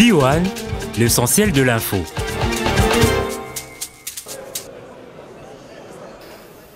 VOA1, l'essentiel de l'info.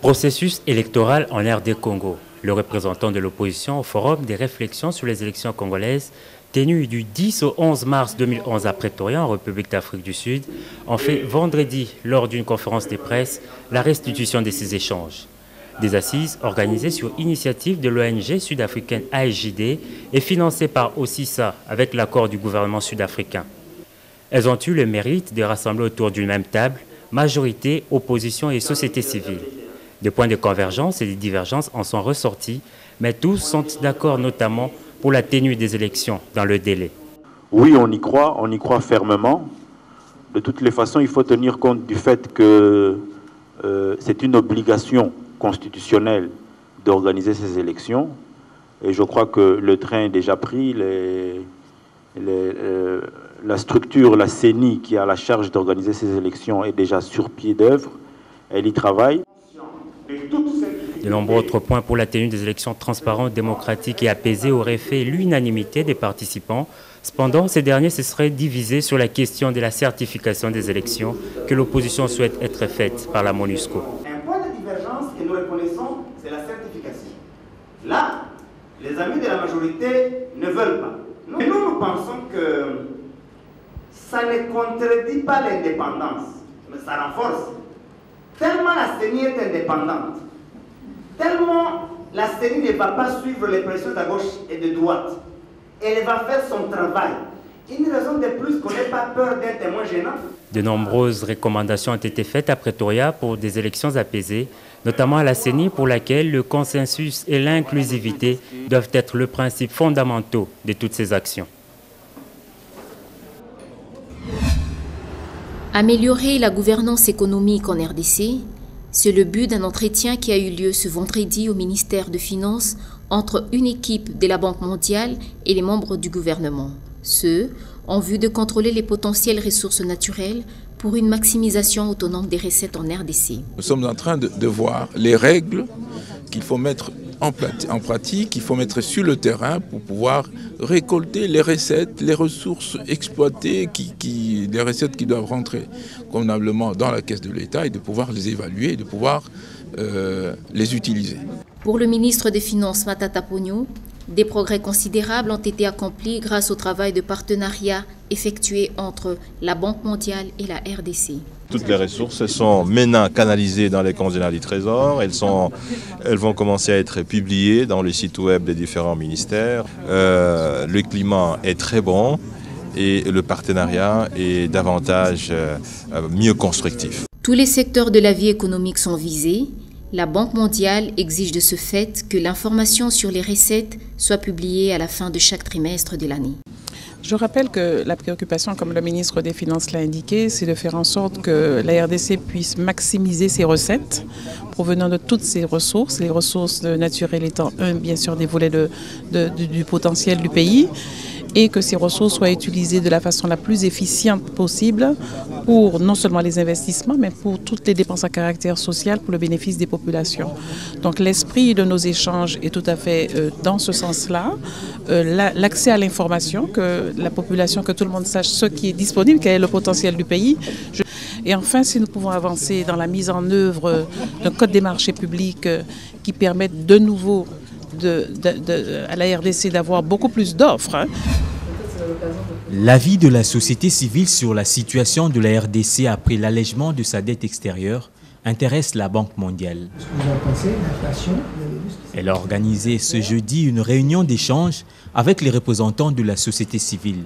Processus électoral en RD Congo. Le représentant de l'opposition au Forum des réflexions sur les élections congolaises, tenu du 10 au 11 mars 2011 à Pretoria, en République d'Afrique du Sud, ont fait vendredi, lors d'une conférence de presse, la restitution de ces échanges. Des assises organisées sur initiative de l'ONG sud-africaine ASJD et financées par OCISA avec l'accord du gouvernement sud-africain. Elles ont eu le mérite de rassembler autour d'une même table majorité, opposition et société civile. Des points de convergence et des divergences en sont ressortis, mais tous sont d'accord notamment pour la tenue des élections dans le délai. Oui, on y croit fermement. De toutes les façons, il faut tenir compte du fait que c'est une obligation constitutionnelle d'organiser ces élections. Et je crois que le train est déjà pris. La structure, la CENI, qui a la charge d'organiser ces élections, est déjà sur pied d'œuvre. Elle y travaille. De nombreux autres points pour la tenue des élections transparentes, démocratiques et apaisées auraient fait l'unanimité des participants. Cependant, ces derniers se seraient divisés sur la question de la certification des élections que l'opposition souhaite être faite par la MONUSCO. Un point de divergence que nous reconnaissons, c'est la certification. Là, les amis de la majorité ne veulent pas. Mais nous pensons que ça ne contredit pas l'indépendance, mais ça renforce. Tellement la CENI est indépendante, tellement la CENI ne va pas suivre les pressions de gauche et de droite. Elle va faire son travail. Une raison de plus qu'on n'ait pas peur d'un témoin gênant. De nombreuses recommandations ont été faites à Pretoria pour des élections apaisées, notamment à la CENI pour laquelle le consensus et l'inclusivité doivent être le principe fondamentaux de toutes ces actions. Améliorer la gouvernance économique en RDC, c'est le but d'un entretien qui a eu lieu ce vendredi au ministère de Finances entre une équipe de la Banque mondiale et les membres du gouvernement. Ce, en vue de contrôler les potentielles ressources naturelles pour une maximisation autonome des recettes en RDC. Nous sommes en train de voir les règles qu'il faut mettre en pratique, qu'il faut mettre sur le terrain pour pouvoir récolter les recettes, les ressources exploitées, les recettes qui doivent rentrer convenablement dans la caisse de l'État et de pouvoir les évaluer et de pouvoir les utiliser. Pour le ministre des Finances Matata Ponyo, des progrès considérables ont été accomplis grâce au travail de partenariat effectué entre la Banque mondiale et la RDC. Toutes les ressources sont maintenant canalisées dans les comptes généraux du Trésor. Elles vont commencer à être publiées dans les sites web des différents ministères. Le climat est très bon et le partenariat est davantage mieux constructif. Tous les secteurs de la vie économique sont visés. La Banque mondiale exige de ce fait que l'information sur les recettes soit publiée à la fin de chaque trimestre de l'année. Je rappelle que la préoccupation, comme le ministre des Finances l'a indiqué, c'est de faire en sorte que la RDC puisse maximiser ses recettes provenant de toutes ses ressources, les ressources naturelles étant bien sûr des volets du potentiel du pays, et que ces ressources soient utilisées de la façon la plus efficiente possible pour non seulement les investissements, mais pour toutes les dépenses à caractère social pour le bénéfice des populations. Donc l'esprit de nos échanges est tout à fait dans ce sens-là. L'accès à l'information, que la population, que tout le monde sache ce qui est disponible, quel est le potentiel du pays. Et enfin, si nous pouvons avancer dans la mise en œuvre d'un code des marchés publics qui permette de nouveau à la RDC d'avoir beaucoup plus d'offres. L'avis de la société civile sur la situation de la RDC après l'allègement de sa dette extérieure intéresse la Banque mondiale. Elle a organisé ce jeudi une réunion d'échange avec les représentants de la société civile.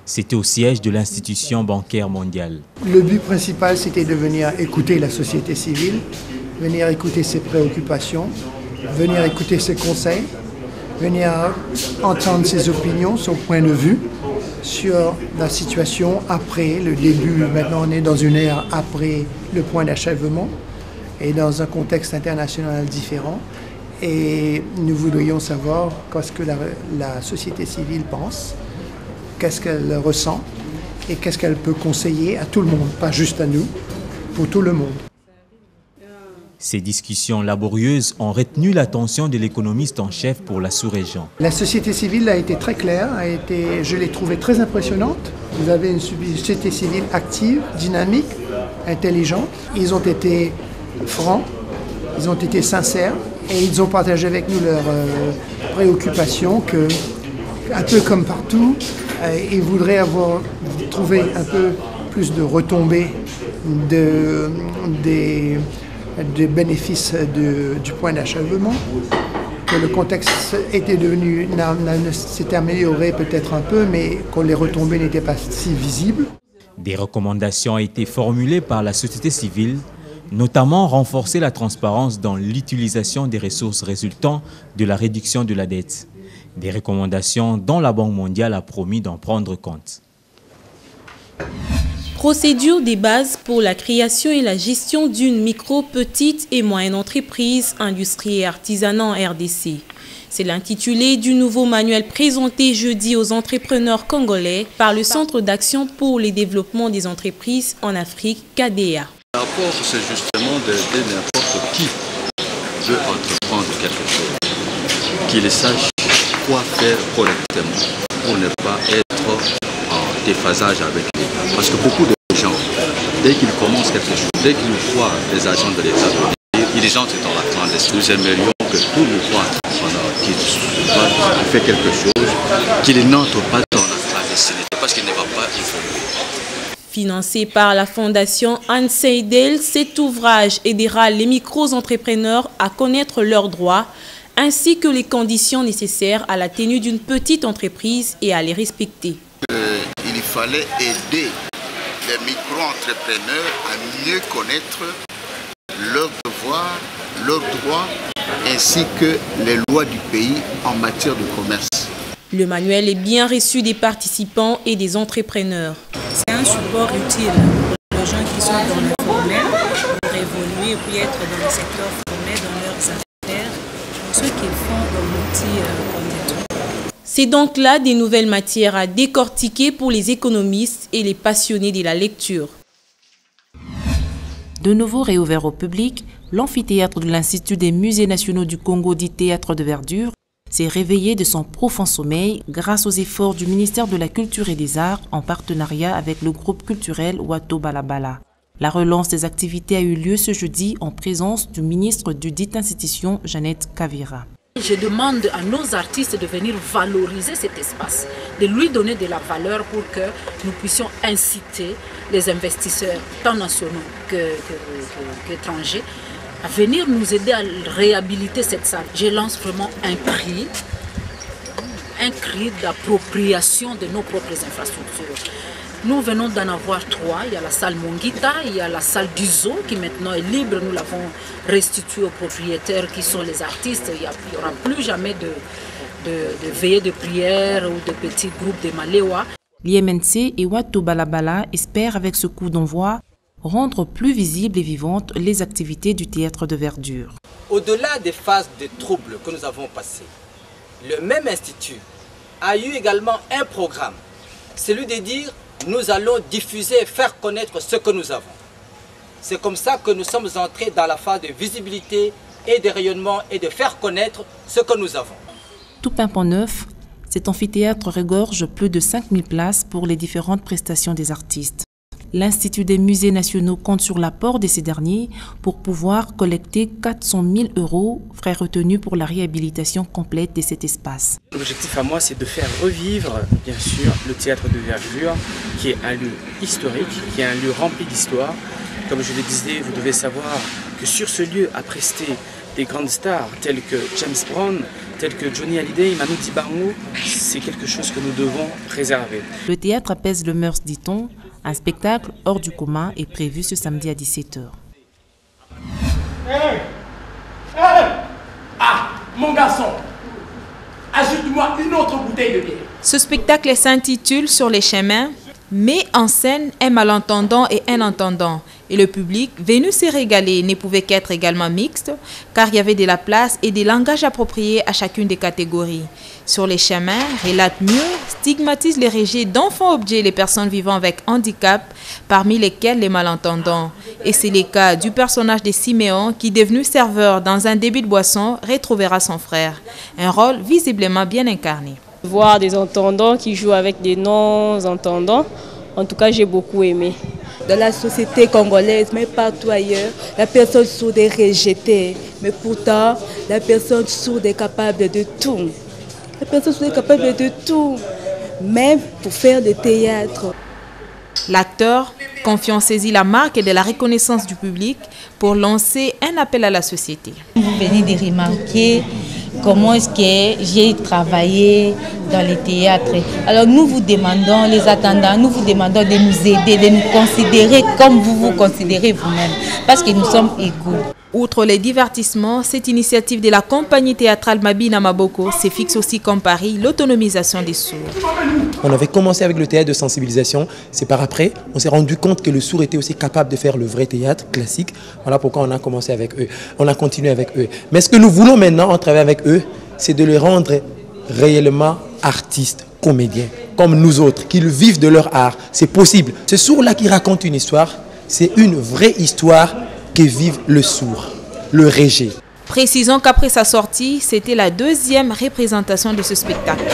C'était au siège de l'institution bancaire mondiale. Le but principal, c'était de venir écouter la société civile, venir écouter ses préoccupations, venir écouter ses conseils, venir entendre ses opinions, son point de vue sur la situation après le début. Maintenant, on est dans une ère après le point d'achèvement et dans un contexte international différent. Et nous voudrions savoir qu'est-ce que la société civile pense, qu'est-ce qu'elle ressent et qu'est-ce qu'elle peut conseiller à tout le monde, pas juste à nous, pour tout le monde. Ces discussions laborieuses ont retenu l'attention de l'économiste en chef pour la sous-région. La société civile a été très claire, je l'ai trouvée très impressionnante Vous avez une société civile active, dynamique, intelligente. Ils ont été francs, ils ont été sincères et ils ont partagé avec nous leurs préoccupations que, un peu comme partout, ils voudraient avoir trouvé un peu plus de retombées des bénéfices du point d'achèvement, que le contexte s'était amélioré peut-être un peu, mais que les retombées n'étaient pas si visibles. Des recommandations ont été formulées par la société civile, notamment renforcer la transparence dans l'utilisation des ressources résultant de la réduction de la dette. Des recommandations dont la Banque mondiale a promis d'en prendre compte. Procédure des bases pour la création et la gestion d'une micro, petite et moyenne entreprise, industrie et artisanat en RDC. C'est l'intitulé du nouveau manuel présenté jeudi aux entrepreneurs congolais par le Centre d'action pour le développement des entreprises en Afrique, KDA. L'apport, c'est justement d'aider n'importe qui veut entreprendre quelque chose, qu'il sache quoi faire correctement pour ne pas être en déphasage avec l'État. Parce que beaucoup de gens, dès qu'ils commencent quelque chose, dès qu'ils voient les agents de l'État venir, ils entrent dans la clandestinité. Nous aimerions que tout nouveau entrepreneur qui fait quelque chose, qu'il n'entre pas dans la clandestinité parce qu'il ne va pas évoluer. Financé par la fondation Anne Seidel, cet ouvrage aidera les micro-entrepreneurs à connaître leurs droits ainsi que les conditions nécessaires à la tenue d'une petite entreprise et à les respecter. Il fallait aider les micro-entrepreneurs à mieux connaître leurs devoirs, leurs droits, ainsi que les lois du pays en matière de commerce. Le manuel est bien reçu des participants et des entrepreneurs. C'est un support utile pour les gens qui sont dans le formel, pour évoluer et puis être dans le secteur formel, dans leurs affaires, pour ceux qui font dans l'outil. C'est donc là des nouvelles matières à décortiquer pour les économistes et les passionnés de la lecture. De nouveau réouvert au public, l'amphithéâtre de l'Institut des musées nationaux du Congo, dit Théâtre de Verdure, s'est réveillé de son profond sommeil grâce aux efforts du ministère de la Culture et des Arts en partenariat avec le groupe culturel Wato Balabala. La relance des activités a eu lieu ce jeudi en présence du ministre de dite institution, Jeannette Kavira. Je demande à nos artistes de venir valoriser cet espace, de lui donner de la valeur pour que nous puissions inciter les investisseurs, tant nationaux qu'étrangers, à venir nous aider à réhabiliter cette salle. Je lance vraiment un cri d'appropriation de nos propres infrastructures. Nous venons d'en avoir 3. Il y a la salle Mongita, il y a la salle d'Uzo qui maintenant est libre. Nous l'avons restituée aux propriétaires qui sont les artistes. Il n'y aura plus jamais de veillées de prière ou de petits groupes de Maléwa. L'IMNC et Wato Balabala espèrent avec ce coup d'envoi rendre plus visibles et vivantes les activités du théâtre de Verdure. Au-delà des phases de troubles que nous avons passées, le même institut a eu également un programme, celui de dire nous allons diffuser et faire connaître ce que nous avons. C'est comme ça que nous sommes entrés dans la phase de visibilité et de rayonnement et de faire connaître ce que nous avons. Tout pimpant neuf, cet amphithéâtre regorge plus de 5000 places pour les différentes prestations des artistes. L'Institut des musées nationaux compte sur l'apport de ces derniers pour pouvoir collecter 400 000 €, frais retenus pour la réhabilitation complète de cet espace. L'objectif à moi, c'est de faire revivre, bien sûr, le théâtre de Verdure, qui est un lieu historique, qui est un lieu rempli d'histoire. Comme je le disais, vous devez savoir que sur ce lieu a presté des grandes stars telles que James Brown, telles que Johnny Hallyday, Manu Dibango. C'est quelque chose que nous devons préserver. Le théâtre apaise le mœurs, dit-on. Un spectacle hors du commun est prévu ce samedi à 17 h. Ah, mon garçon, ajoute-moi une autre bouteille de bière. Ce spectacle s'intitule Sur les chemins, met en scène un malentendant et un entendant. Et le public, venu se régaler, ne pouvait qu'être également mixte, car il y avait de la place et des langages appropriés à chacune des catégories. Sur les chemins, relate mieux, stigmatise les rejets d'enfants-objets les personnes vivant avec handicap, parmi lesquels les malentendants. Et c'est le cas du personnage de Siméon qui, devenu serveur dans un débit de boisson, retrouvera son frère. Un rôle visiblement bien incarné. Voir des entendants qui jouent avec des non-entendants, en tout cas, j'ai beaucoup aimé. Dans la société congolaise, mais partout ailleurs, la personne sourde est rejetée. Mais pourtant, la personne sourde est capable de tout. La personne sourde est capable de tout, même pour faire du théâtre. L'acteur, confiant, saisit la marque de la reconnaissance du public pour lancer un appel à la société. Vous venez de remarquer comment est-ce que j'ai travaillé dans les théâtres. Alors nous vous demandons, les attendants, nous vous demandons de nous aider, de nous considérer comme vous vous considérez vous-même, parce que nous sommes égaux. Outre les divertissements, cette initiative de la compagnie théâtrale Mabina Maboko se fixe aussi comme pari l'autonomisation des sourds. On avait commencé avec le théâtre de sensibilisation, c'est par après, on s'est rendu compte que le sourd était aussi capable de faire le vrai théâtre classique. Voilà pourquoi on a commencé avec eux, on a continué avec eux. Mais ce que nous voulons maintenant, en travaillant avec eux, c'est de les rendre réellement artistes, comédiens, comme nous autres, qu'ils vivent de leur art. C'est possible. Ce sourd-là qui raconte une histoire, c'est une vraie histoire que vivent le sourd, le rejet. Précisons qu'après sa sortie, c'était la deuxième représentation de ce spectacle.